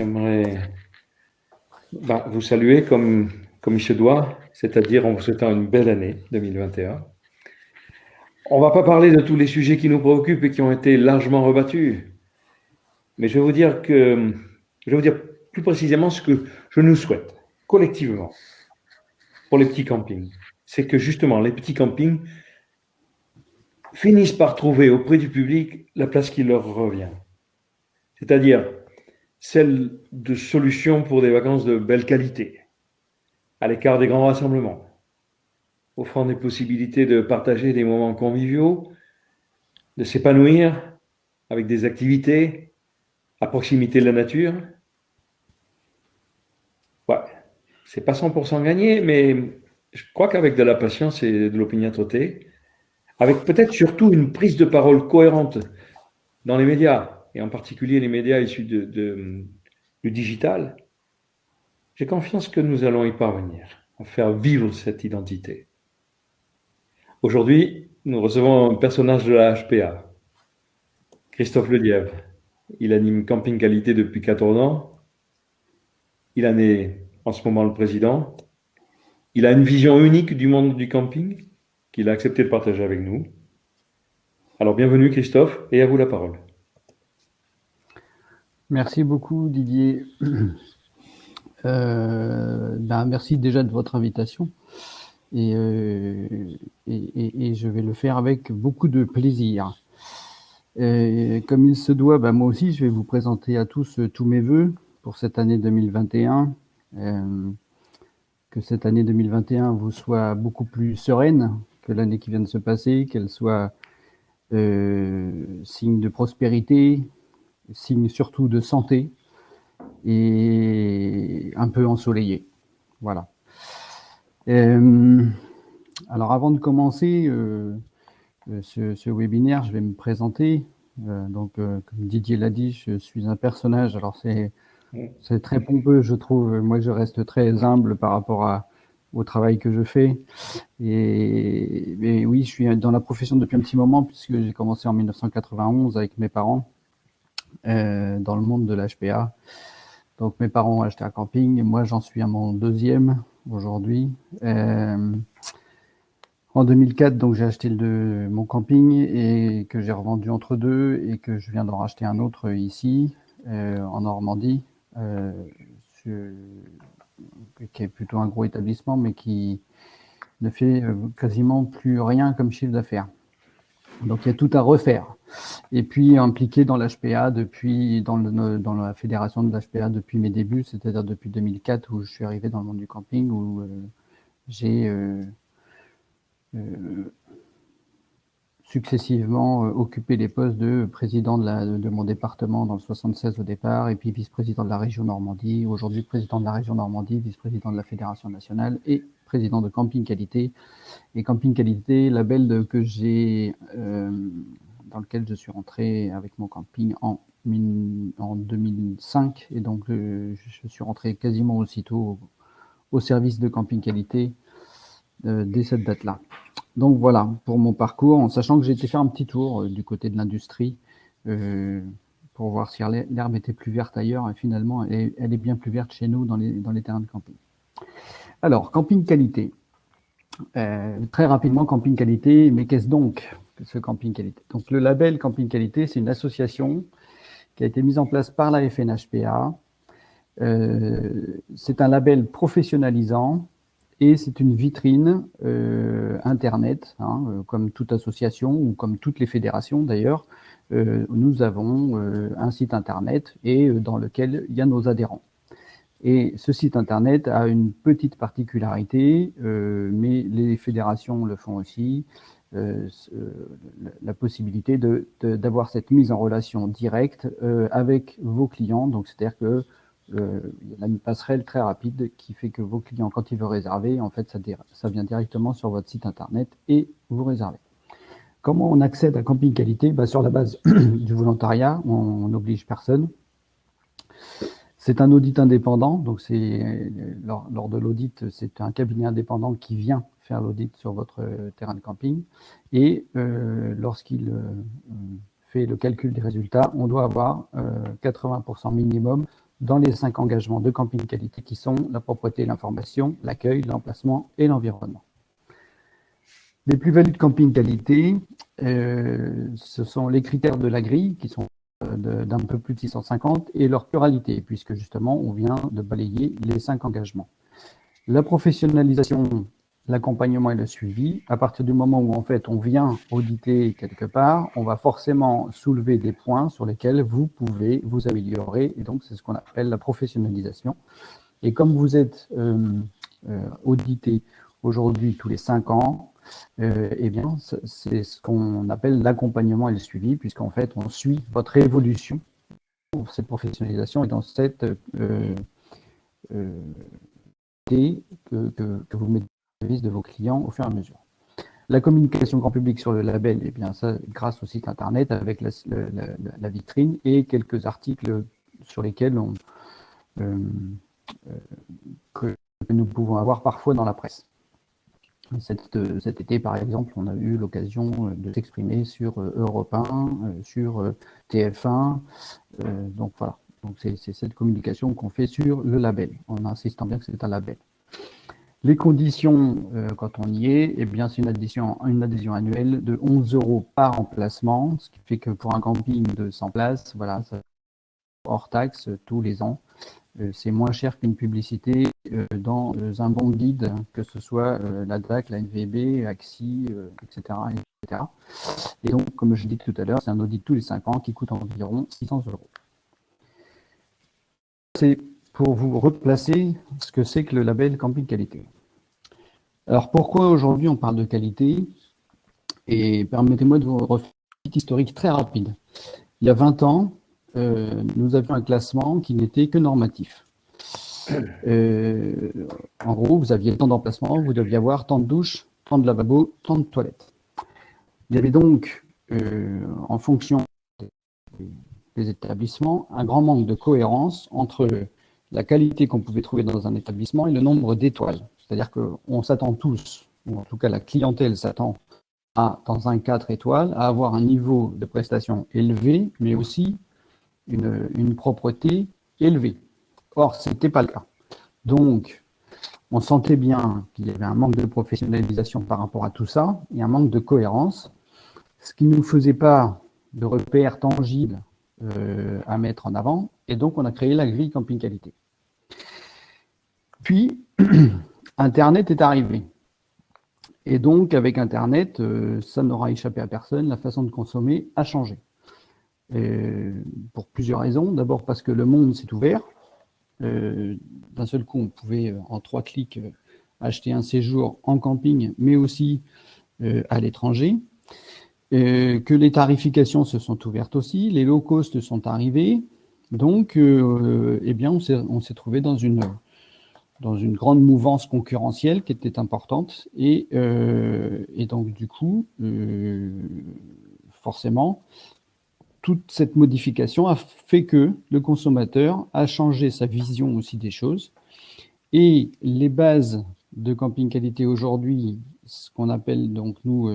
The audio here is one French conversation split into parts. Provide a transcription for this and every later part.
j'aimerais vous saluer comme il se doit, c'est-à-dire en vous souhaitant une belle année 2021. On ne va pas parler de tous les sujets qui nous préoccupent et qui ont été largement rebattus, mais je vais vous dire plus précisément ce que je nous souhaite collectivement pour les petits campings. C'est que justement les petits campings finissent par trouver auprès du public la place qui leur revient. C'est-à-dire celle de solutions pour des vacances de belle qualité, à l'écart des grands rassemblements, offrant des possibilités de partager des moments conviviaux, de s'épanouir avec des activités à proximité de la nature. Ouais, c'est pas 100% gagné, mais je crois qu'avec de la patience et de l'opiniâtreté, avec peut-être surtout une prise de parole cohérente dans les médias, et en particulier les médias issus du digital, j'ai confiance que nous allons y parvenir, à faire vivre cette identité. Aujourd'hui, nous recevons un personnage de la HPA, Christophe Ledièvre. Il anime Camping Qualité depuis 14 ans. Il en est en ce moment le président. Il a une vision unique du monde du camping qu'il a accepté de partager avec nous. Alors bienvenue Christophe, et à vous la parole. Merci beaucoup Didier. Merci déjà de votre invitation et je vais le faire avec beaucoup de plaisir. Comme il se doit, moi aussi je vais vous présenter à tous tous mes vœux pour cette année 2021. Que cette année 2021 vous soit beaucoup plus sereine que l'année qui vient de se passer, qu'elle soit signe de prospérité, signe surtout de santé et un peu ensoleillé. Voilà. Alors avant de commencer ce webinaire, je vais me présenter. Comme Didier l'a dit, je suis un personnage. Alors c'est très pompeux, je trouve. Moi, je reste très humble par rapport au travail que je fais. Mais oui, je suis dans la profession depuis un petit moment puisque j'ai commencé en 1991 avec mes parents dans le monde de l'HPA. Donc mes parents ont acheté un camping, moi j'en suis à mon deuxième aujourd'hui. En 2004, donc j'ai acheté mon camping et que j'ai revendu entre deux et que je viens d'en racheter un autre ici en Normandie, qui est plutôt un gros établissement mais qui ne fait quasiment plus rien comme chiffre d'affaires. Donc il y a tout à refaire. Et puis impliqué dans l'HPA dans la fédération de l'HPA depuis mes débuts, c'est-à-dire depuis 2004 où je suis arrivé dans le monde du camping, où j'ai successivement occupé les postes de président de mon département dans le 76 au départ, et puis vice-président de la région Normandie, aujourd'hui président de la région Normandie, vice-président de la fédération nationale et président de Camping Qualité. Et Camping Qualité, label dans lequel je suis rentré avec mon camping en 2005. Et donc, je suis rentré quasiment aussitôt au service de Camping Qualité dès cette date-là. Donc voilà, pour mon parcours, en sachant que j'ai été faire un petit tour du côté de l'industrie pour voir si l'herbe était plus verte ailleurs. Et finalement, elle est bien plus verte chez nous dans les terrains de camping. Alors, Camping Qualité. Très rapidement, Camping Qualité, mais qu'est-ce donc que ce Camping Qualité? Donc le label Camping Qualité, c'est une association qui a été mise en place par la FNHPA. C'est un label professionnalisant et c'est une vitrine Internet, comme toute association ou comme toutes les fédérations d'ailleurs. Nous avons un site Internet et dans lequel il y a nos adhérents. Et ce site Internet a une petite particularité, mais les fédérations le font aussi, la possibilité d'avoir cette mise en relation directe avec vos clients. Donc, c'est-à-dire que il y a une passerelle très rapide qui fait que vos clients, quand ils veulent réserver, en fait, ça vient directement sur votre site Internet et vous réservez. Comment on accède à Camping Qualité? Sur la base du volontariat, on n'oblige personne. C'est un audit indépendant, donc lors de l'audit, c'est un cabinet indépendant qui vient faire l'audit sur votre terrain de camping. Et lorsqu'il fait le calcul des résultats, on doit avoir 80% minimum dans les 5 engagements de camping qualité qui sont la propreté, l'information, l'accueil, l'emplacement et l'environnement. Les plus-values de camping qualité, ce sont les critères de la grille qui sont d'un peu plus de 650 et leur pluralité, puisque justement on vient de balayer les 5 engagements. La professionnalisation, l'accompagnement et le suivi, à partir du moment où en fait on vient auditer quelque part, on va forcément soulever des points sur lesquels vous pouvez vous améliorer, et donc c'est ce qu'on appelle la professionnalisation. Et comme vous êtes audité aujourd'hui tous les 5 ans, eh bien c'est ce qu'on appelle l'accompagnement et le suivi, puisqu'en fait on suit votre évolution, cette professionnalisation et dans cette que vous mettez au service de vos clients au fur et à mesure. La communication grand public sur le label, eh bien ça, grâce au site internet avec la vitrine et quelques articles sur lesquels que nous pouvons avoir parfois dans la presse. Cet été, par exemple, on a eu l'occasion de s'exprimer sur Europe 1, sur TF1, donc voilà. Donc c'est cette communication qu'on fait sur le label, en insistant bien que c'est un label. Les conditions, quand on y est, eh bien c'est une adhésion annuelle de 11 € par emplacement, ce qui fait que pour un camping de 100 places, voilà, ça hors taxe tous les ans. C'est moins cher qu'une publicité dans un bon guide, que ce soit la DAC, la NVB, AXI, etc., etc. Et donc, comme je l'ai dit tout à l'heure, c'est un audit tous les 5 ans qui coûte environ 600 €. C'est pour vous replacer ce que c'est que le label camping qualité. Alors, pourquoi aujourd'hui on parle de qualité? Et permettez-moi de vous refaire une petite historique très rapide. Il y a 20 ans, nous avions un classement qui n'était que normatif. En gros, vous aviez tant d'emplacements, vous deviez avoir tant de douches, tant de lavabos, tant de toilettes. Il y avait donc, en fonction des établissements, un grand manque de cohérence entre la qualité qu'on pouvait trouver dans un établissement et le nombre d'étoiles. C'est-à-dire qu'on s'attend tous, ou en tout cas la clientèle s'attend dans un 4 étoiles, à avoir un niveau de prestation élevé, mais aussi une propreté élevée. Or, ce n'était pas le cas. Donc, on sentait bien qu'il y avait un manque de professionnalisation par rapport à tout ça, et un manque de cohérence, ce qui ne nous faisait pas de repères tangibles à mettre en avant, et donc on a créé la grille camping qualité. Puis, Internet est arrivé. Et donc, avec Internet, ça n'aura échappé à personne, la façon de consommer a changé. Pour plusieurs raisons. D'abord parce que le monde s'est ouvert. D'un seul coup, on pouvait, en 3 clics, acheter un séjour en camping, mais aussi à l'étranger. Que les tarifications se sont ouvertes aussi, les low cost sont arrivés. Donc, eh bien, on s'est trouvé dans une grande mouvance concurrentielle qui était importante. Et donc, du coup, forcément, toute cette modification a fait que le consommateur a changé sa vision aussi des choses. Et les bases de camping qualité aujourd'hui, ce qu'on appelle donc nous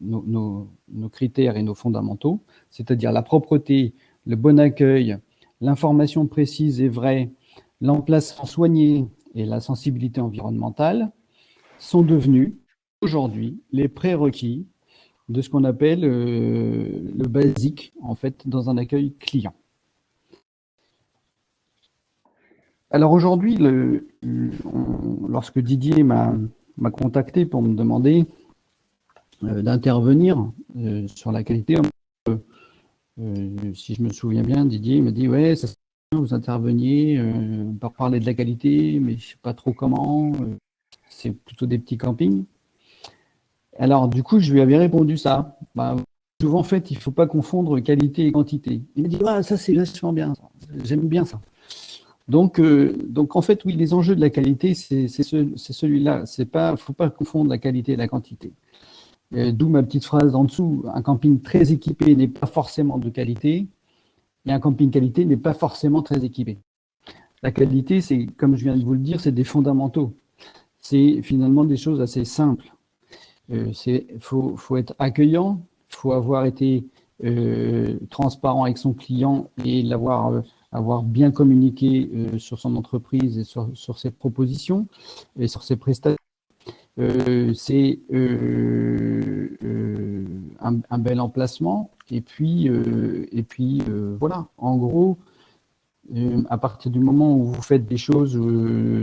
nos critères et nos fondamentaux, c'est-à-dire la propreté, le bon accueil, l'information précise et vraie, l'emplacement soigné et la sensibilité environnementale, sont devenus aujourd'hui les prérequis de ce qu'on appelle le basique, en fait, dans un accueil client. Alors aujourd'hui, lorsque Didier m'a contacté pour me demander d'intervenir sur la qualité, si je me souviens bien, Didier m'a dit « Ouais, ça serait bien, vous interveniez pour parler de la qualité, mais je ne sais pas trop comment, c'est plutôt des petits campings. » Alors, du coup, je lui avais répondu ça. Souvent, en fait, il ne faut pas confondre qualité et quantité. Il m'a dit, ah, ça, c'est vachement bien. J'aime bien ça. Donc, en fait, oui, les enjeux de la qualité, c'est celui-là. Il ne faut pas confondre la qualité et la quantité. D'où ma petite phrase en dessous. Un camping très équipé n'est pas forcément de qualité, et un camping qualité n'est pas forcément très équipé. La qualité, c'est, comme je viens de vous le dire, c'est des fondamentaux. C'est finalement des choses assez simples. Faut être accueillant, faut avoir été transparent avec son client et l'avoir avoir bien communiqué sur son entreprise et sur ses propositions et sur ses prestations. C'est un bel emplacement. Et puis voilà, en gros, à partir du moment où vous faites des choses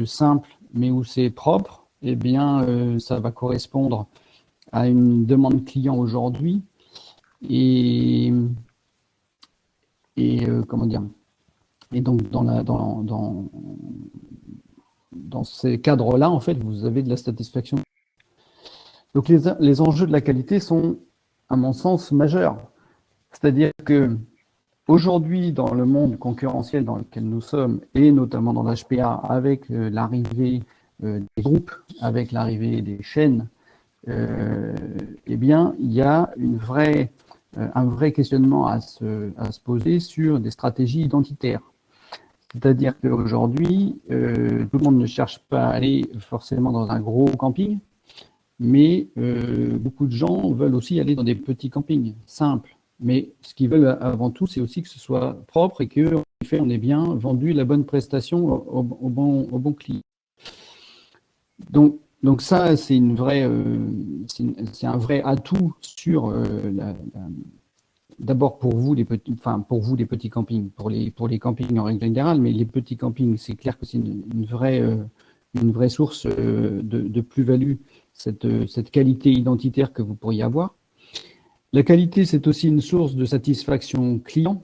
simples, mais où c'est propre, eh bien, ça va correspondre à une demande client aujourd'hui. Et comment dire? Et donc, dans ces cadres-là, en fait, vous avez de la satisfaction. Donc, les enjeux de la qualité sont, à mon sens, majeurs. C'est-à-dire que aujourd'hui, dans le monde concurrentiel dans lequel nous sommes, et notamment dans l'HPA, avec l'arrivée des groupes, avec l'arrivée des chaînes, eh bien, il y a un vrai questionnement à se poser sur des stratégies identitaires. C'est-à-dire qu'aujourd'hui, tout le monde ne cherche pas à aller forcément dans un gros camping, mais beaucoup de gens veulent aussi aller dans des petits campings simples. Mais ce qu'ils veulent avant tout, c'est aussi que ce soit propre et qu'en effet, on ait bien vendu la bonne prestation au bon client. Donc ça, c'est c'est un vrai atout sur d'abord pour vous les petits campings, pour les campings en règle générale, mais les petits campings, c'est clair que c'est une vraie source de plus-value, cette qualité identitaire que vous pourriez avoir. La qualité, c'est aussi une source de satisfaction client,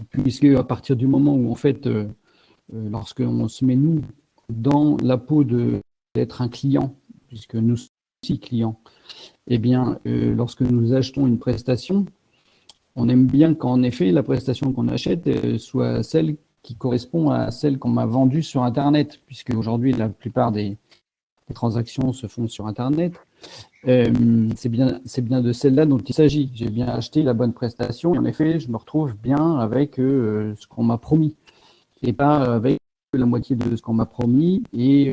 puisque à partir du moment où, en fait, lorsqu'on se met, nous, dans la peau d'être un client, puisque nous sommes aussi clients, eh bien, lorsque nous achetons une prestation, on aime bien qu'en effet, la prestation qu'on achète soit celle qui correspond à celle qu'on m'a vendue sur Internet, puisque aujourd'hui, la plupart des transactions se font sur Internet. C'est bien de celle-là dont il s'agit. J'ai bien acheté la bonne prestation et en effet, je me retrouve bien avec ce qu'on m'a promis et pas avec la moitié de ce qu'on m'a promis et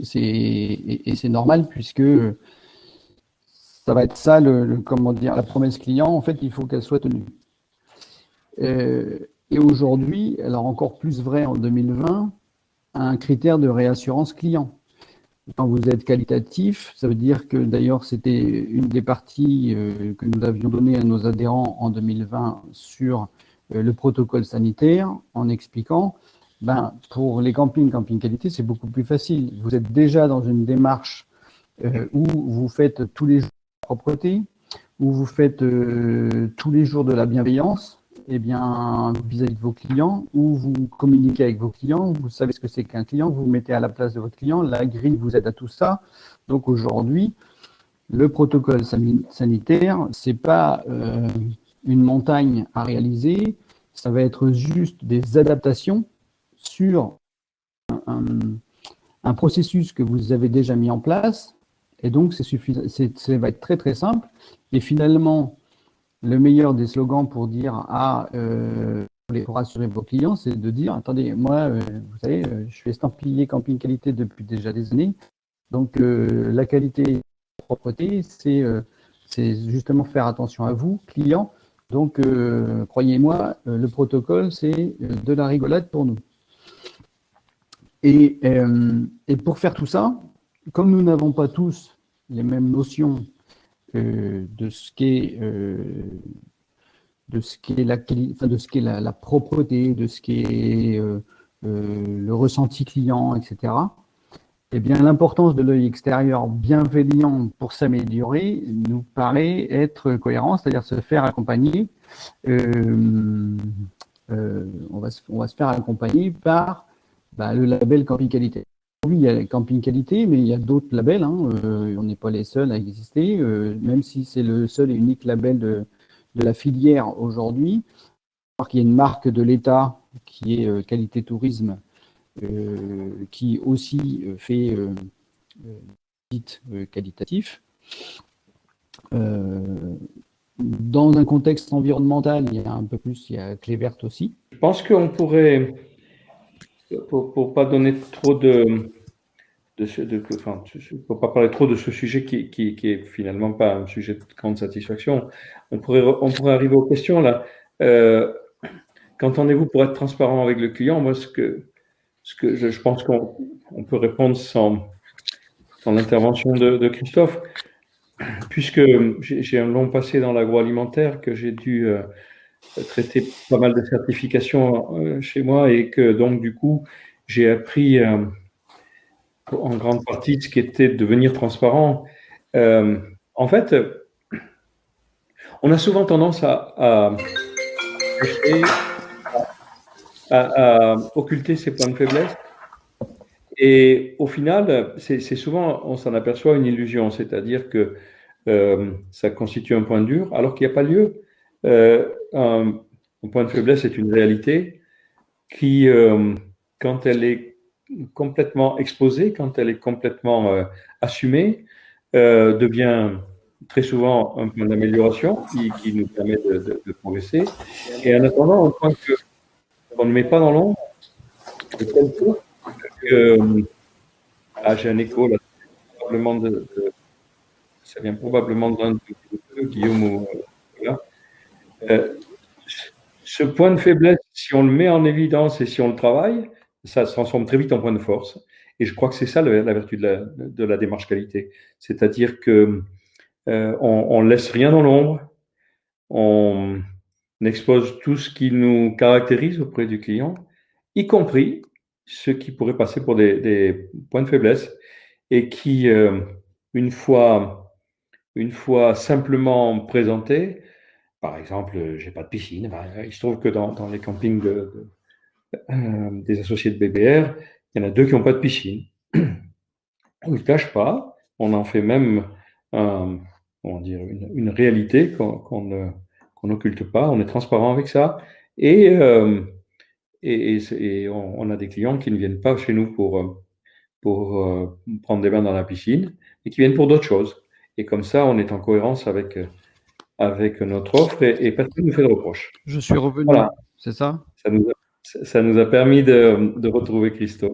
c'est normal puisque ça va être ça, comment dire, la promesse client. En fait, il faut qu'elle soit tenue. Et aujourd'hui, alors encore plus vrai en 2020, un critère de réassurance client. Quand vous êtes qualitatif, ça veut dire que d'ailleurs c'était une des parties que nous avions données à nos adhérents en 2020 sur le protocole sanitaire, en expliquant, pour les camping qualité, c'est beaucoup plus facile. Vous êtes déjà dans une démarche où vous faites tous les jours de la propreté, où vous faites tous les jours de la bienveillance, eh bien, vis-à-vis de vos clients, où vous communiquez avec vos clients, vous savez ce que c'est qu'un client, vous vous mettez à la place de votre client, la grille vous aide à tout ça. Donc aujourd'hui, le protocole sanitaire, c'est pas une montagne à réaliser, ça va être juste des adaptations sur un processus que vous avez déjà mis en place, et donc ça va être très très simple, et finalement, le meilleur des slogans pour dire pour rassurer vos clients, c'est de dire, attendez, moi, vous savez, je suis estampillé camping qualité depuis déjà des années. Donc, la qualité et la propreté, c'est justement faire attention à vous, clients. Donc, croyez-moi, le protocole, c'est de la rigolade pour nous. Et pour faire tout ça, comme nous n'avons pas tous les mêmes notions de ce qu'est la propreté, de ce qu'est le ressenti client, etc. Eh bien, l'importance de l'œil extérieur bienveillant pour s'améliorer nous paraît être cohérent, c'est-à-dire se faire accompagner. On va se faire accompagner par le label Camping Qualité. Oui, il y a Camping Qualité, mais il y a d'autres labels. On n'est pas les seuls à exister, même si c'est le seul et unique label de la filière aujourd'hui. Il y a une marque de l'État qui est Qualité Tourisme, qui aussi fait audit qualitatif. Dans un contexte environnemental, il y a un peu plus, il y a Clé Verte aussi. Je pense qu'on pourrait, pour ne pas donner trop faut pas parler trop de ce sujet qui est finalement pas un sujet de grande satisfaction. On pourrait arriver aux questions là. Qu'entendez-vous pour être transparent avec le client? Moi, je pense qu'on peut répondre sans l'intervention de Christophe, puisque j'ai un long passé dans l'agroalimentaire, que j'ai dû traiter pas mal de certifications chez moi, et que donc du coup j'ai appris en grande partie ce qui était de devenir transparent. En fait, on a souvent tendance à cacher, à occulter ses points de faiblesse. Et au final, c'est souvent, on s'en aperçoit, une illusion, c'est-à-dire que ça constitue un point dur, alors qu'il n'y a pas lieu. Un point de faiblesse est une réalité qui, quand elle est complètement exposée, quand elle est complètement assumée, devient très souvent un point d'amélioration qui nous permet de progresser. Et en attendant, un point qu'on ne met pas dans l'ombre, de telle sorte que j'ai un écho là, probablement ça vient probablement d'un de vous, Guillaume ou voilà. Ce point de faiblesse, si on le met en évidence et si on le travaille, ça se transforme très vite en point de force. Et je crois que c'est ça la vertu de la démarche qualité. C'est-à-dire que on laisse rien dans l'ombre, on expose tout ce qui nous caractérise auprès du client, y compris ce qui pourrait passer pour des points de faiblesse et qui, une fois simplement présentés, par exemple, j'ai pas de piscine, il se trouve que dans les campings des associés de BBR, il y en a 2 qui n'ont pas de piscine. On ne le cache pas, on en fait même comment dire, une réalité qu'on n'occulte pas, on est transparent avec ça. Et on a des clients qui ne viennent pas chez nous pour prendre des bains dans la piscine, et qui viennent pour d'autres choses. Et comme ça, on est en cohérence avec notre offre, et personne ne nous fait de reproches. Je suis revenu, Voilà, c'est ça? ça nous a permis de retrouver Christophe.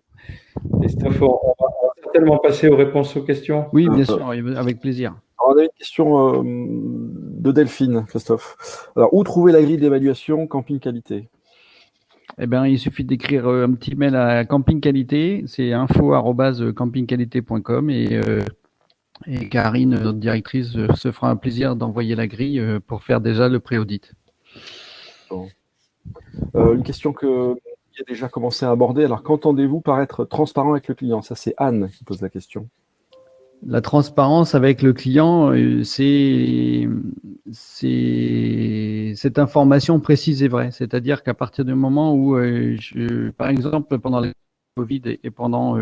Christophe, on va certainement passer aux réponses aux questions. Oui, bien sûr, avec plaisir. Alors, on a une question de Delphine, Christophe. Alors, où trouver la grille d'évaluation camping qualité? Eh bien, il suffit d'écrire un petit mail à Camping Qualité, c'est info@campingqualité.com, et Karine, notre directrice, se fera un plaisir d'envoyer la grille pour faire déjà le pré-audit. Bon. Une question qui a déjà commencé à aborder. Alors, qu'entendez-vous par être transparent avec le client? Ça, c'est Anne qui pose la question. La transparence avec le client, c'est cette information précise et vraie. C'est-à-dire qu'à partir du moment où, par exemple, pendant le Covid et pendant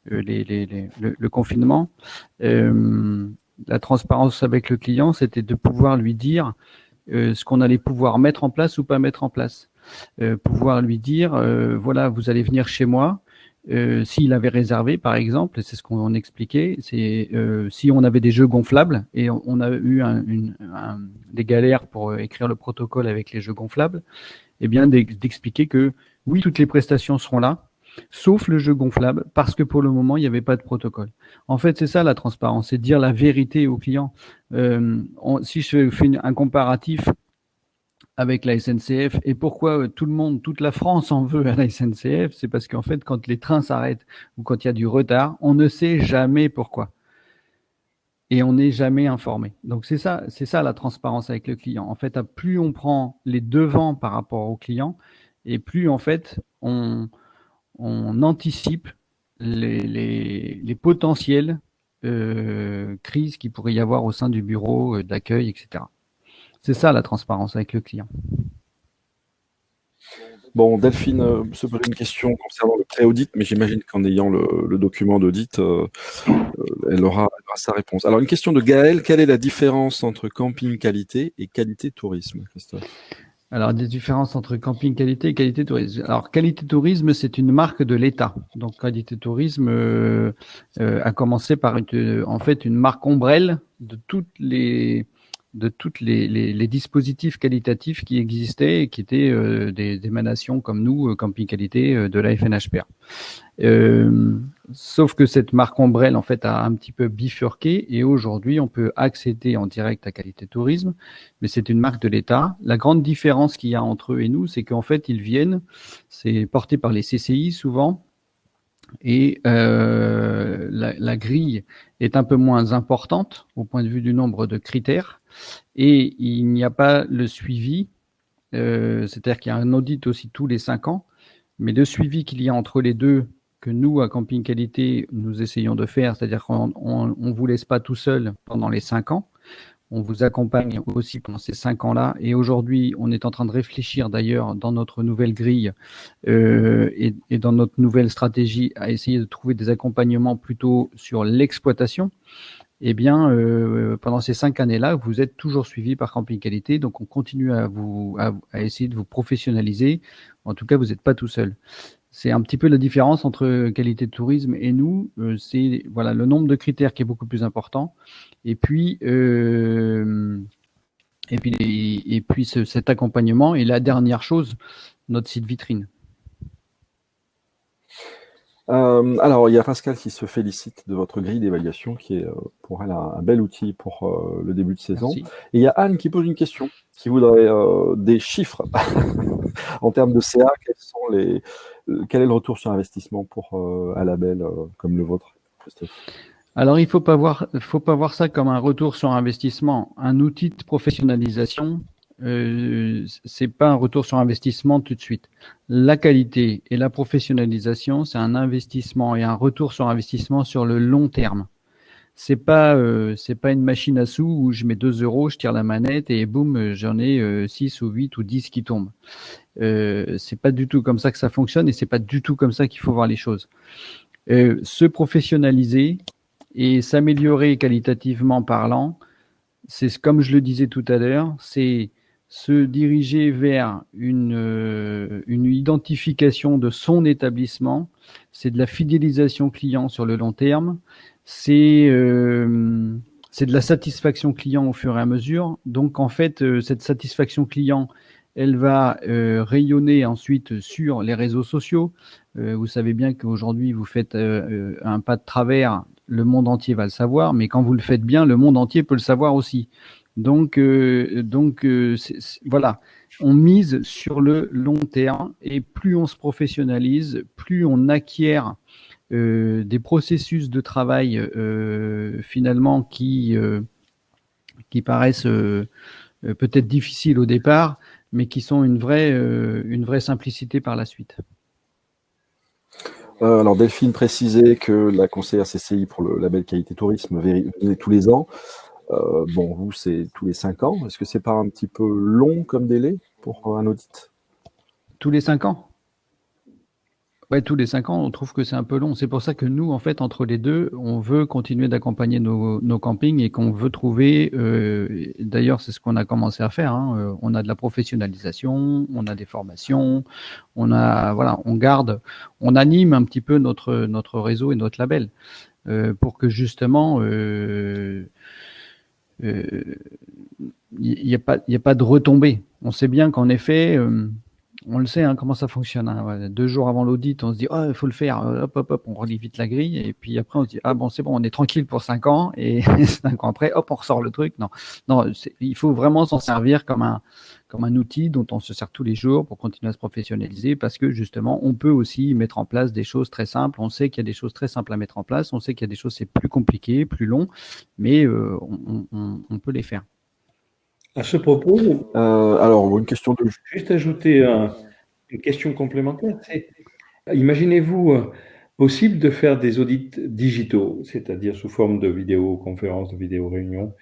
le confinement, la transparence avec le client, c'était de pouvoir lui dire ce qu'on allait pouvoir mettre en place ou pas mettre en place. Pouvoir lui dire, voilà, vous allez venir chez moi. S'il avait réservé, par exemple, c'est ce qu'on expliquait, c'est si on avait des jeux gonflables, et on a eu des galères pour écrire le protocole avec les jeux gonflables, eh bien d'expliquer que oui, toutes les prestations seront là, sauf le jeu gonflable, parce que pour le moment, il n'y avait pas de protocole. En fait, c'est ça la transparence, c'est dire la vérité au client. Si je fais un comparatif avec la SNCF, et pourquoi tout le monde, toute la France en veut à la SNCF, c'est parce qu'en fait, quand les trains s'arrêtent ou quand il y a du retard, on ne sait jamais pourquoi. Et on n'est jamais informé. Donc c'est ça la transparence avec le client. En fait, plus on prend les devants par rapport au client, et plus en fait on anticipe les potentielles crises qu'il pourrait y avoir au sein du bureau d'accueil, etc. C'est ça la transparence avec le client. Bon, Delphine se pose une question concernant le pré-audit, mais j'imagine qu'en ayant le document d'audit, elle aura sa réponse. Alors, une question de Gaël. Quelle est la différence entre camping qualité et qualité tourisme, Christophe? Alors, des différences entre camping qualité et qualité tourisme. Alors, qualité tourisme, c'est une marque de l'État. Donc, qualité tourisme a commencé par une marque ombrelle de toutes les de toutes les dispositifs qualitatifs qui existaient et qui étaient des émanations comme nous, Camping Qualité, de la FNHPA. Sauf que cette marque ombrelle, en fait, a un petit peu bifurqué et aujourd'hui, on peut accéder en direct à Qualité Tourisme, mais c'est une marque de l'État. La grande différence qu'il y a entre eux et nous, c'est qu'en fait, ils viennent, c'est porté par les CCI souvent, et la grille est un peu moins importante au point de vue du nombre de critères et il n'y a pas le suivi, c'est-à-dire qu'il y a un audit aussi tous les 5 ans, mais le suivi qu'il y a entre les deux que nous, à Camping Qualité, nous essayons de faire, c'est-à-dire qu'on ne vous laisse pas tout seul pendant les 5 ans. On vous accompagne aussi pendant ces 5 ans-là. Et aujourd'hui, on est en train de réfléchir d'ailleurs dans notre nouvelle grille et dans notre nouvelle stratégie à essayer de trouver des accompagnements plutôt sur l'exploitation. Eh bien, pendant ces 5 années-là, vous êtes toujours suivi par Camping Qualité. Donc, on continue à essayer de vous professionnaliser. En tout cas, vous n'êtes pas tout seul. C'est un petit peu la différence entre Qualité de Tourisme et nous. C'est voilà, le nombre de critères qui est beaucoup plus important. Et puis cet accompagnement. Et la dernière chose, notre site vitrine. Alors, il y a Pascal qui se félicite de votre grille d'évaluation qui est pour elle un bel outil pour le début de saison. Merci. Et il y a Anne qui pose une question, qui voudrait des chiffres en termes de CA. Quel est le retour sur investissement pour un label comme le vôtre, Christophe? Alors, il faut pas voir ça comme un retour sur investissement. Un outil de professionnalisation, c'est pas un retour sur investissement tout de suite. La qualité et la professionnalisation, c'est un investissement et un retour sur investissement sur le long terme. C'est pas une machine à sous où je mets 2 euros, je tire la manette et boum, j'en ai 6 ou 8 ou 10 qui tombent. C'est pas du tout comme ça que ça fonctionne et c'est pas du tout comme ça qu'il faut voir les choses. Se professionnaliser et s'améliorer qualitativement parlant, c'est comme je le disais tout à l'heure, c'est se diriger vers une identification de son établissement, c'est de la fidélisation client sur le long terme, c'est de la satisfaction client au fur et à mesure. Donc en fait, cette satisfaction client, elle va rayonner ensuite sur les réseaux sociaux. Vous savez bien qu'aujourd'hui, vous faites un pas de travers, le monde entier va le savoir, mais quand vous le faites bien, le monde entier peut le savoir aussi. Donc voilà, on mise sur le long terme et plus on se professionnalise, plus on acquiert des processus de travail finalement qui paraissent peut-être difficiles au départ, mais qui sont une vraie simplicité par la suite. Alors Delphine précisait que la conseillère CCI pour le label Qualité Tourisme venait tous les ans. Bon, vous, c'est tous les 5 ans. Est-ce que c'est pas un petit peu long comme délai pour un audit? Tous les 5 ans? Ouais, tous les 5 ans, on trouve que c'est un peu long. C'est pour ça que nous, en fait, entre les deux, on veut continuer d'accompagner nos campings et qu'on veut trouver, d'ailleurs, c'est ce qu'on a commencé à faire, hein, on a de la professionnalisation, on a des formations, on anime un petit peu notre réseau et notre label pour que justement, il n'y a pas de retombées. On sait bien qu'en effet, on le sait comment ça fonctionne. Hein. 2 jours avant l'audit, on se dit « Oh, il faut le faire ». Hop, on relit vite la grille. Et puis après, on se dit « Ah bon, c'est bon, on est tranquille pour 5 ans ». Et 5 ans après, hop, on ressort le truc. Non, il faut vraiment s'en servir comme un outil dont on se sert tous les jours pour continuer à se professionnaliser parce que justement, on peut aussi mettre en place des choses très simples. On sait qu'il y a des choses très simples à mettre en place. On sait qu'il y a des choses c'est plus compliqué, plus long, mais on peut les faire. À ce propos, alors, une question de... juste ajouter une question complémentaire. Imaginez-vous possible de faire des audits digitaux, c'est-à-dire sous forme de vidéoconférence, de vidéo-réunion,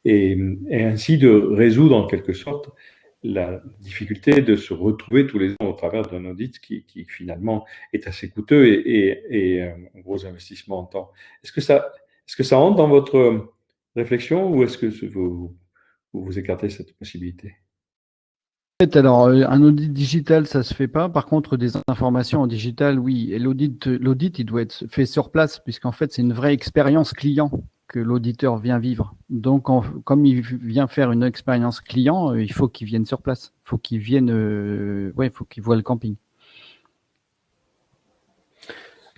et ainsi de résoudre en quelque sorte la difficulté de se retrouver tous les ans au travers d'un audit qui finalement est assez coûteux et un gros investissement en temps. Est-ce que ça entre dans votre réflexion ou est-ce que vous écartez cette possibilité? Alors, un audit digital, ça se fait pas. Par contre, des informations en digital, oui. Et l'audit, il doit être fait sur place, puisqu'en fait, c'est une vraie expérience client. que l'auditeur vient vivre. Donc, comme il vient faire une expérience client, il faut qu'il vienne sur place. Il faut qu'il vienne, faut qu'il voit le camping.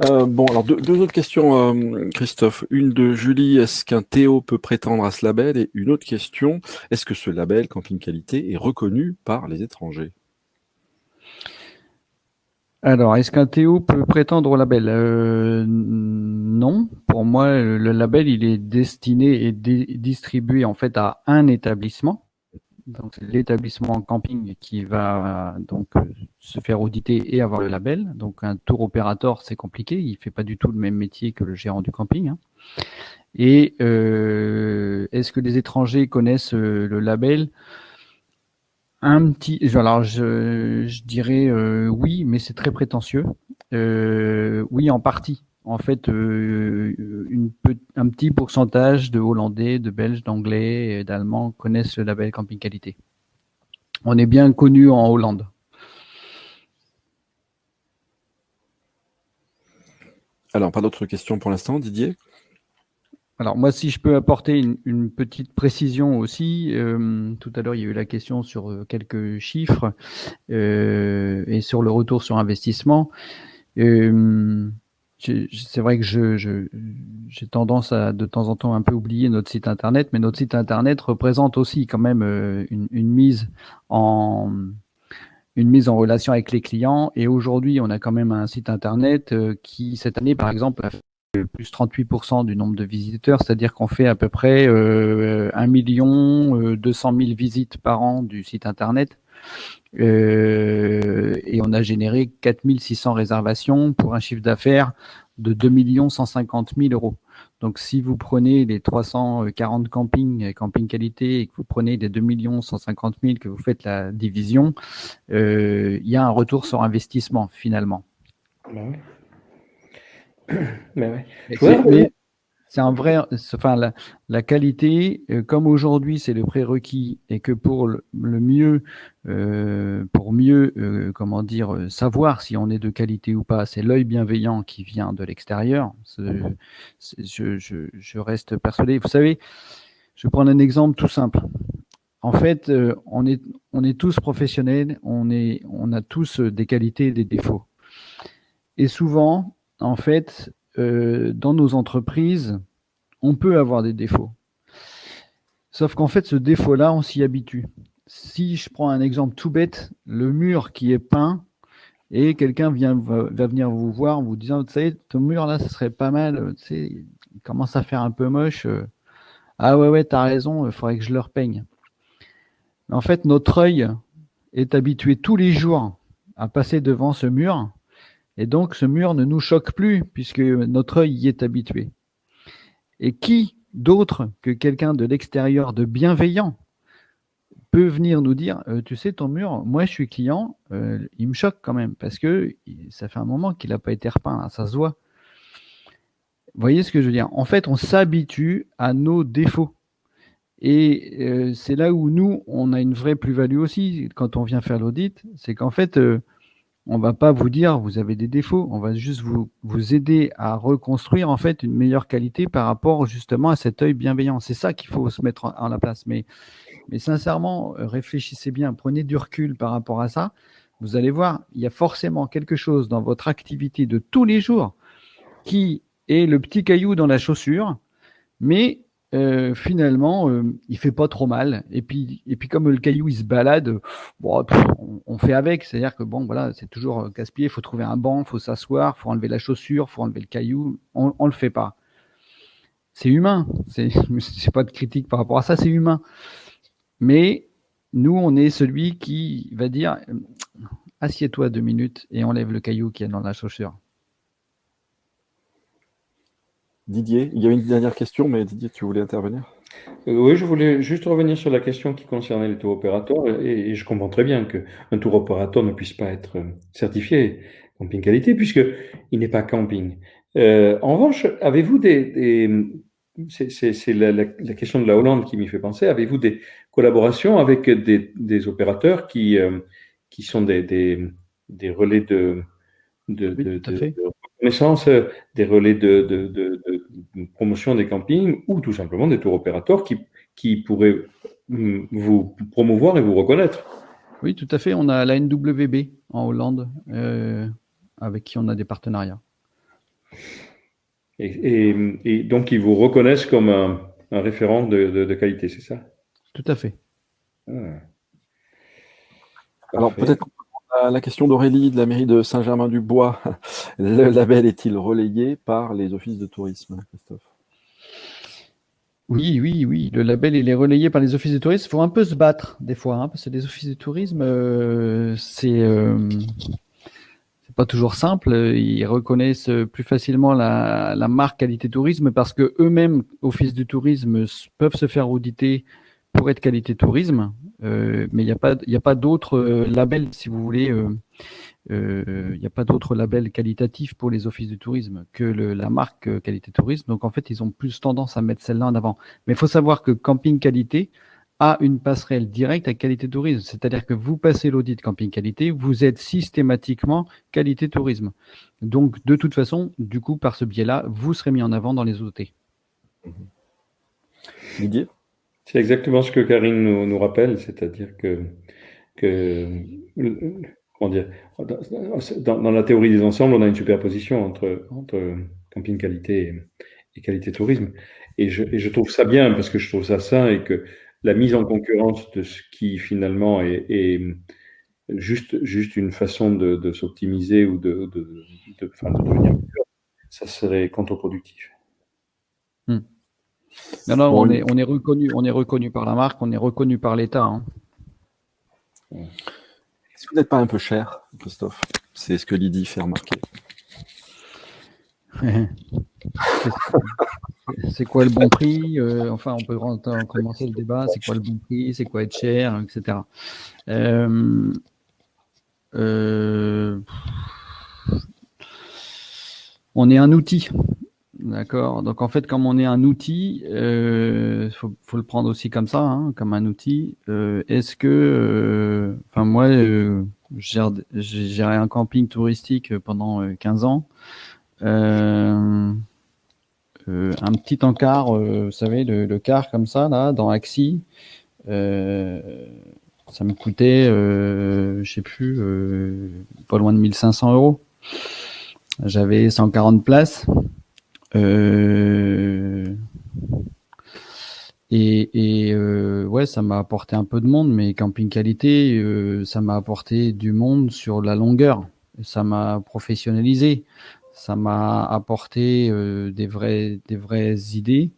Bon, alors deux autres questions, Christophe. Une de Julie, est-ce qu'un Théo peut prétendre à ce label? Et une autre question, est-ce que ce label Camping Qualité est reconnu par les étrangers? Alors, est-ce qu'un Théo peut prétendre au label? Non. Pour moi, le label, il est destiné et distribué en fait à un établissement. Donc, c'est l'établissement camping qui va donc se faire auditer et avoir le label. Donc, un tour opérateur, c'est compliqué. Il fait pas du tout le même métier que le gérant du camping, hein. Et est-ce que les étrangers connaissent le label? Alors je dirais oui, mais c'est très prétentieux. Oui, en partie. En fait, un petit pourcentage de Hollandais, de Belges, d'Anglais et d'Allemands connaissent le label Camping Qualité. On est bien connu en Hollande. Alors, pas d'autres questions pour l'instant, Didier? Alors moi, si je peux apporter une petite précision aussi, tout à l'heure il y a eu la question sur quelques chiffres et sur le retour sur investissement. C'est vrai que j'ai tendance à de temps en temps un peu oublier notre site internet, mais notre site internet représente aussi quand même une mise en relation avec les clients. Et aujourd'hui, on a quand même un site internet qui cette année, par exemple, a fait plus 38% du nombre de visiteurs, c'est-à-dire qu'on fait à peu près 1 200 000 visites par an du site internet. Et on a généré 4 600 réservations pour un chiffre d'affaires de 2 150 000 euros. Donc, si vous prenez les 340 camping qualité et que vous prenez les 2 150 000 que vous faites la division, il y a un retour sur investissement finalement. Ben oui. Ben oui. Mais c'est un vrai, enfin la qualité, comme aujourd'hui c'est le prérequis et que pour le mieux, comment dire, savoir si on est de qualité ou pas, c'est l'œil bienveillant qui vient de l'extérieur. Je reste persuadé. Vous savez, je vais prendre un exemple tout simple. En fait, on est tous professionnels, on a tous des qualités et des défauts. Et souvent, en fait, dans nos entreprises, on peut avoir des défauts. Sauf qu'en fait, ce défaut-là, on s'y habitue. Si je prends un exemple tout bête, le mur qui est peint et quelqu'un va venir vous voir en vous disant, vous savez, ton mur là, ça serait pas mal, tu sais, il commence à faire un peu moche. Ah ouais, t'as raison, il faudrait que je le repeigne. En fait, notre œil est habitué tous les jours à passer devant ce mur et donc ce mur ne nous choque plus puisque notre œil y est habitué. Et qui d'autre que quelqu'un de l'extérieur de bienveillant peut venir nous dire tu sais, ton mur, moi je suis client, il me choque quand même parce que ça fait un moment qu'il n'a pas été repeint, ça se voit. Vous voyez ce que je veux dire? En fait, on s'habitue à nos défauts. Et c'est là où nous, on a une vraie plus-value aussi quand on vient faire l'audit, c'est qu'en fait, on va pas vous dire vous avez des défauts, on va juste vous aider à reconstruire en fait une meilleure qualité par rapport justement à cet œil bienveillant. C'est ça qu'il faut se mettre en la place. Mais sincèrement, réfléchissez bien, prenez du recul par rapport à ça. Vous allez voir, il y a forcément quelque chose dans votre activité de tous les jours qui est le petit caillou dans la chaussure, mais finalement, il fait pas trop mal. Et puis comme le caillou il se balade, bon, on fait avec. C'est-à-dire que bon, voilà, c'est toujours casse-pied. Il faut trouver un banc, il faut s'asseoir, il faut enlever la chaussure, il faut enlever le caillou. On le fait pas. C'est humain. C'est pas de critique par rapport à ça. C'est humain. Mais nous, on est celui qui va dire assieds-toi 2 minutes et enlève le caillou qui est dans la chaussure. Didier, il y avait une dernière question, mais Didier, tu voulais intervenir? Oui, je voulais juste revenir sur la question qui concernait les tours opérateurs et je comprends très bien qu'un tour opérateur ne puisse pas être certifié camping qualité puisqu'il n'est pas camping. En revanche, avez-vous c'est la question de la Hollande qui m'y fait penser, avez-vous des collaborations avec des opérateurs qui sont des relais Oui, tout à fait. de reconnaissance, des relais promotion des campings ou tout simplement des tour opérateurs qui pourraient vous promouvoir et vous reconnaître. Oui, tout à fait. On a la NWB en Hollande, avec qui on a des partenariats. Et donc, ils vous reconnaissent comme un référent de qualité, c'est ça? Tout à fait. Ah. Alors Parfait. peut-être qu'on peut prendre la question d'Aurélie de la mairie de Saint-Germain-du-Bois. Le label est-il relayé par les offices de tourisme, Christophe? Oui, oui, oui. Le label, il est relayé par les offices de tourisme. Il faut un peu se battre des fois, hein, parce que les offices de tourisme, c'est pas toujours simple. Ils reconnaissent plus facilement la marque qualité tourisme parce que eux-mêmes, offices du tourisme, peuvent se faire auditer pour être qualité tourisme. Mais il n'y a pas d'autres labels, si vous voulez. Il n'y a pas d'autres labels qualitatifs pour les offices du tourisme que la marque qualité tourisme. Donc en fait, ils ont plus tendance à mettre celle-là en avant. Mais il faut savoir que Camping Qualité a une passerelle directe à qualité tourisme. C'est-à-dire que vous passez l'audit Camping Qualité, vous êtes systématiquement qualité tourisme. Donc de toute façon, du coup, par ce biais-là, vous serez mis en avant dans les OT. Didier? C'est exactement ce que Karine nous rappelle, c'est-à-dire que comment dire, dans la théorie des ensembles, on a une superposition entre camping qualité et qualité tourisme. Et je trouve ça bien parce que je trouve ça sain et que la mise en concurrence de ce qui finalement est juste une façon de s'optimiser ou de devenir meilleur, ça serait contre-productif. Non, non, Bon, on est reconnu par la marque, on est reconnu par l'État. Hein. Est-ce que vous n'êtes pas un peu cher, Christophe? C'est ce que Lydie fait remarquer. C'est quoi le bon prix? Enfin, on peut commencer le débat. C'est quoi le bon prix? C'est quoi être cher, etc. On est un outil. D'accord. Donc en fait, comme on est un outil, faut le prendre aussi comme ça, hein, comme un outil. Est-ce que, enfin moi, j'ai géré un camping touristique pendant 15 ans. Un petit encart, vous savez, le car comme ça, là, dans Axi, ça me coûtait, je sais plus, pas loin de 1500 €. J'avais 140 places. Ouais, ça m'a apporté un peu de monde, mais camping qualité, ça m'a apporté du monde sur la longueur. Ça m'a professionnalisé. Ça m'a apporté des vraies idées.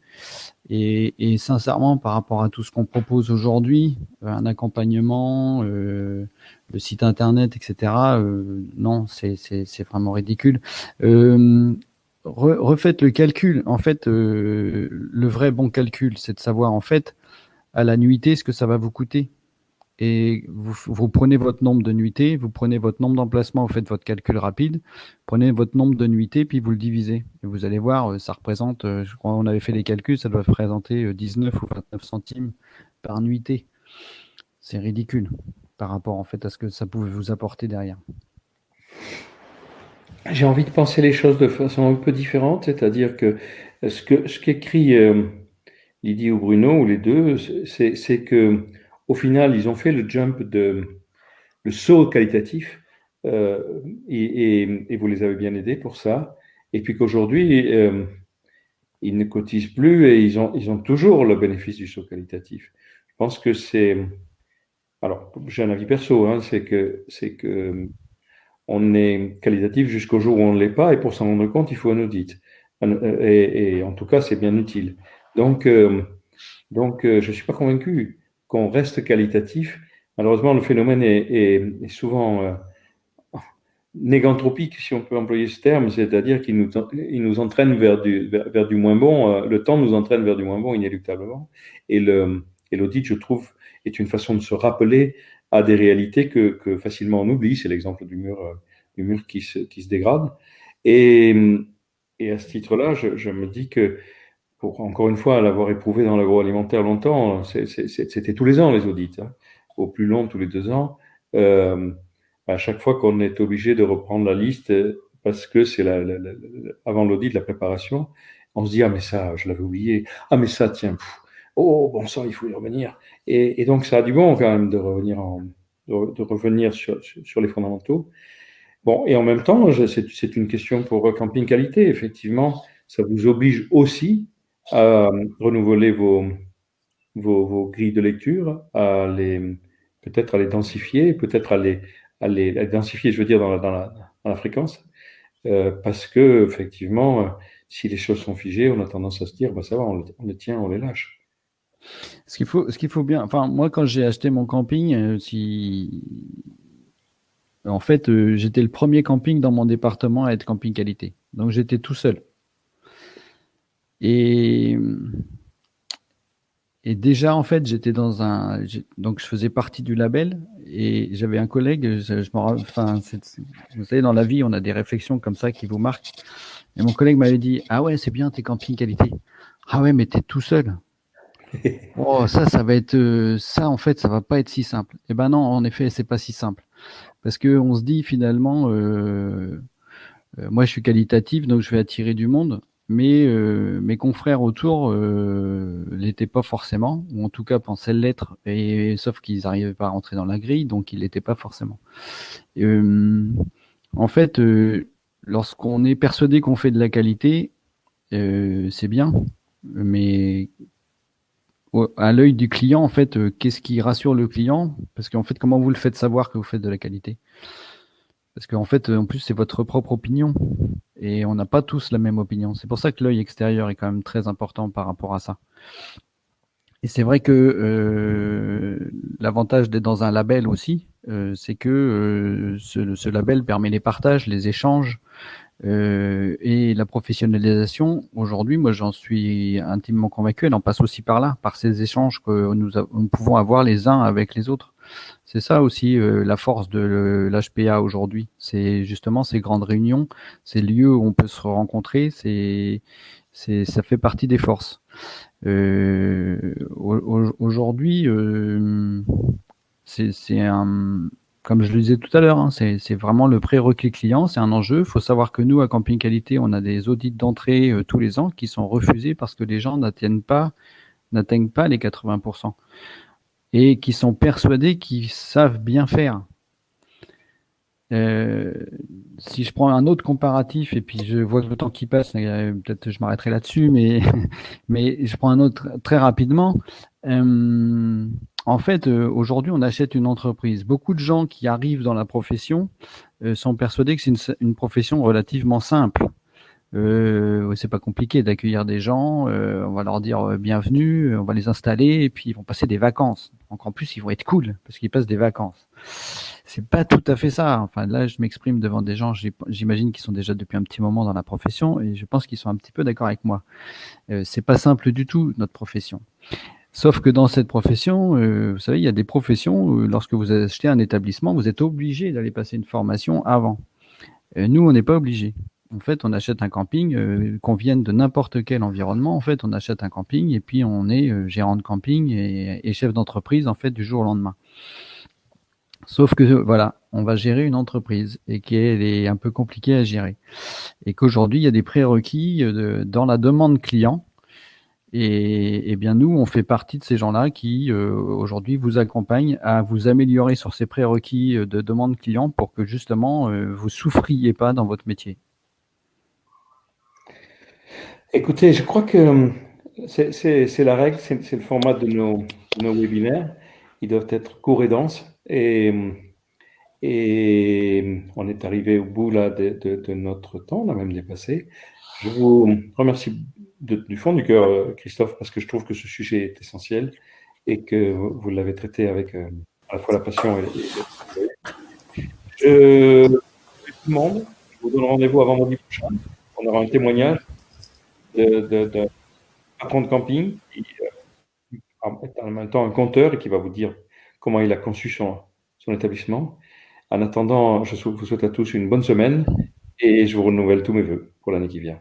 Et sincèrement, par rapport à tout ce qu'on propose aujourd'hui, un accompagnement, le site internet, etc., non, c'est vraiment ridicule. Refaites le calcul. En fait, le vrai bon calcul, c'est de savoir en fait à la nuitée ce que ça va vous coûter. Et vous prenez votre nombre de nuitées, vous prenez votre nombre d'emplacements, vous faites votre calcul rapide, prenez votre nombre de nuitées, puis vous le divisez. Et vous allez voir, ça représente, je crois qu'on avait fait les calculs, ça doit représenter 19 ou 29 centimes par nuitée. C'est ridicule par rapport en fait à ce que ça pouvait vous apporter derrière. J'ai envie de penser les choses de façon un peu différente, c'est-à-dire que ce qu'écrit Lydie ou Bruno, ou les deux, c'est que au final, ils ont fait le le saut qualitatif, et vous les avez bien aidés pour ça. Et puis qu'aujourd'hui, ils ne cotisent plus et ils ont toujours le bénéfice du saut qualitatif. Je pense que alors, j'ai un avis perso, hein, c'est que on est qualitatif jusqu'au jour où on ne l'est pas, et pour s'en rendre compte, il faut un audit. Et en tout cas, c'est bien utile. Donc, je ne suis pas convaincu qu'on reste qualitatif. Malheureusement, le phénomène est souvent négantropique, si on peut employer ce terme, c'est-à-dire qu'il nous entraîne vers du moins bon. Le temps nous entraîne vers du moins bon, inéluctablement. Et l'audit, je trouve, est une façon de se rappeler à des réalités que facilement on oublie. C'est l'exemple du mur qui se dégrade. Et à ce titre-là, je me dis que, pour encore une fois l'avoir éprouvé dans l'agroalimentaire longtemps, c'était tous les ans les audits, hein, au plus long tous les 2 ans. À chaque fois qu'on est obligé de reprendre la liste parce que c'est avant l'audit, la préparation, on se dit, ah mais ça, je l'avais oublié, ah mais ça, tiens, oh bon sang, il faut y revenir. Et donc ça a du bon quand même de revenir sur les fondamentaux. Bon, et en même temps, c'est une question pour Camping Qualité. Effectivement, ça vous oblige aussi à renouveler vos grilles de lecture, peut-être à les densifier, peut-être à les densifier, je veux dire, dans la fréquence, parce que effectivement, si les choses sont figées, on a tendance à se dire, bah, ça va, on les tient, on les lâche. Ce qu'il faut bien, enfin, moi, quand j'ai acheté mon camping, en fait, j'étais le premier camping dans mon département à être camping qualité. Donc, j'étais tout seul. Et déjà, en fait, j'étais donc je faisais partie du label et j'avais un collègue, vous savez, dans la vie, on a des réflexions comme ça qui vous marquent. Et mon collègue m'avait dit, ah ouais, c'est bien, t'es camping qualité. Ah ouais, mais t'es tout seul. Oh, ça va être, ça, en fait, ça va pas être si simple. Eh ben non, en effet, c'est pas si simple. Parce que on se dit finalement, moi, je suis qualitatif, donc je vais attirer du monde. Mais mes confrères autour l'étaient pas forcément, ou en tout cas pensaient l'être, sauf qu'ils n'arrivaient pas à rentrer dans la grille, donc ils l'étaient pas forcément. En fait, lorsqu'on est persuadé qu'on fait de la qualité, c'est bien, mais à l'œil du client, en fait, qu'est-ce qui rassure le client? Parce qu'en fait, comment vous le faites savoir que vous faites de la qualité? Parce qu'en fait, en plus, c'est votre propre opinion. Et on n'a pas tous la même opinion. C'est pour ça que l'œil extérieur est quand même très important par rapport à ça. Et c'est vrai que l'avantage d'être dans un label aussi, c'est que ce label permet les partages, les échanges et la professionnalisation. Aujourd'hui, moi, j'en suis intimement convaincu. Elle en passe aussi par là, par ces échanges que nous pouvons avoir les uns avec les autres. C'est ça aussi la force de l'HPA aujourd'hui. C'est justement ces grandes réunions, ces lieux où on peut se rencontrer. Ça fait partie des forces. Aujourd'hui, comme je le disais tout à l'heure, hein, c'est vraiment le prérequis client, c'est un enjeu. Il faut savoir que nous, à Camping Qualité, on a des audits d'entrée tous les ans qui sont refusés parce que les gens n'atteignent pas les 80%. Et qui sont persuadés qu'ils savent bien faire. Si je prends un autre comparatif, et puis je vois le temps qui passe, peut-être je m'arrêterai là-dessus, mais je prends un autre très rapidement. En fait, aujourd'hui, on achète une entreprise. Beaucoup de gens qui arrivent dans la profession sont persuadés que c'est une profession relativement simple. C'est pas compliqué d'accueillir des gens, on va leur dire bienvenue, on va les installer et puis ils vont passer des vacances. Donc en plus ils vont être cool parce qu'ils passent des vacances. C'est pas tout à fait ça. Enfin là je m'exprime devant des gens, j'imagine qu'ils sont déjà depuis un petit moment dans la profession et je pense qu'ils sont un petit peu d'accord avec moi. C'est pas simple du tout notre profession. Sauf que dans cette profession, vous savez, il y a des professions où lorsque vous achetez un établissement, vous êtes obligé d'aller passer une formation avant. Nous on n'est pas obligé. En fait, on achète un camping, qu'on vienne de n'importe quel environnement. En fait, on achète un camping et puis on est gérant de camping et chef d'entreprise en fait du jour au lendemain. Sauf que voilà, on va gérer une entreprise et qu'elle est un peu compliquée à gérer. Et qu'aujourd'hui, il y a des prérequis dans la demande client. Et bien nous, on fait partie de ces gens-là qui aujourd'hui vous accompagnent à vous améliorer sur ces prérequis de demande client pour que justement vous souffriez pas dans votre métier. Écoutez, je crois que c'est la règle, c'est le format de nos webinaires. Ils doivent être courts et denses. Et on est arrivé au bout là de notre temps, on a même dépassé. Je vous remercie du fond du cœur, Christophe, parce que je trouve que ce sujet est essentiel et que vous l'avez traité avec à la fois la passion et tout le monde. Je vous donne rendez-vous avant vendredi prochain. On aura un témoignage de patron de camping qui est en même temps un conteur et qui va vous dire comment il a conçu son établissement. En attendant, je vous souhaite à tous une bonne semaine et je vous renouvelle tous mes vœux pour l'année qui vient.